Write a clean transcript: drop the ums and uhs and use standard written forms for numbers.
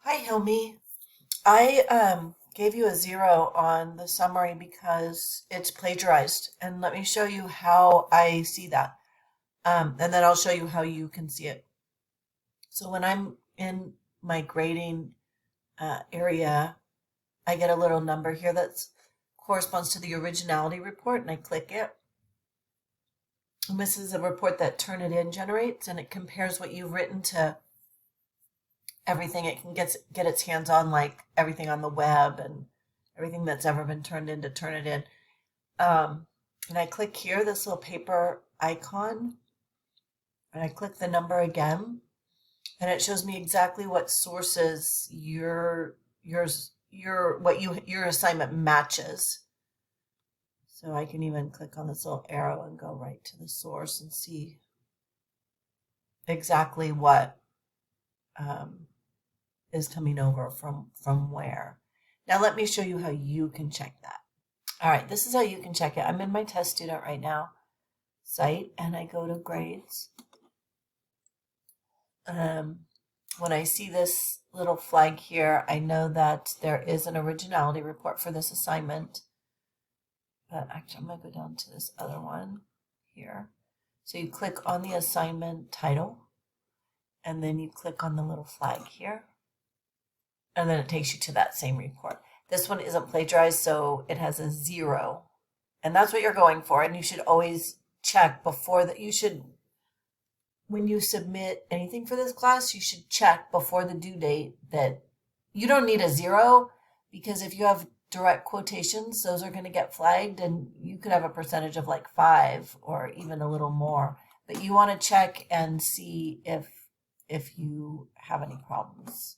Hi, Hilmi. I gave you a 0 on the summary because it's plagiarized. And let me show you how I see that. And then I'll show you how you can see it. So when I'm in my grading area, I get a little number here that corresponds to the originality report, and I click it. And this is a report that Turnitin generates, and it compares what you've written to everything it can get its hands on, like everything on the web and everything that's ever been turned into Turnitin. And I click here, this little paper icon, and I click the number again, and it shows me exactly what sources your assignment matches. So I can even click on this little arrow and go right to the source and see exactly what is coming over from where. Now let me show you how you can check that. All right, this is how you can check it. I'm in my test student right now site, and I go to grades. When I see this little flag here, I know that there is an originality report for this assignment. But actually, I'm going to go down to this other one here. So you click on the assignment title, and then you click on the little flag here, and then it takes you to that same report. This one isn't plagiarized, so it has a 0. And that's what you're going for. And you should always check before that. When you submit anything for this class, you should check before the due date that you don't need a 0, because if you have direct quotations, those are going to get flagged, and you could have a percentage of like 5 or even a little more. But you want to check and see if you have any problems.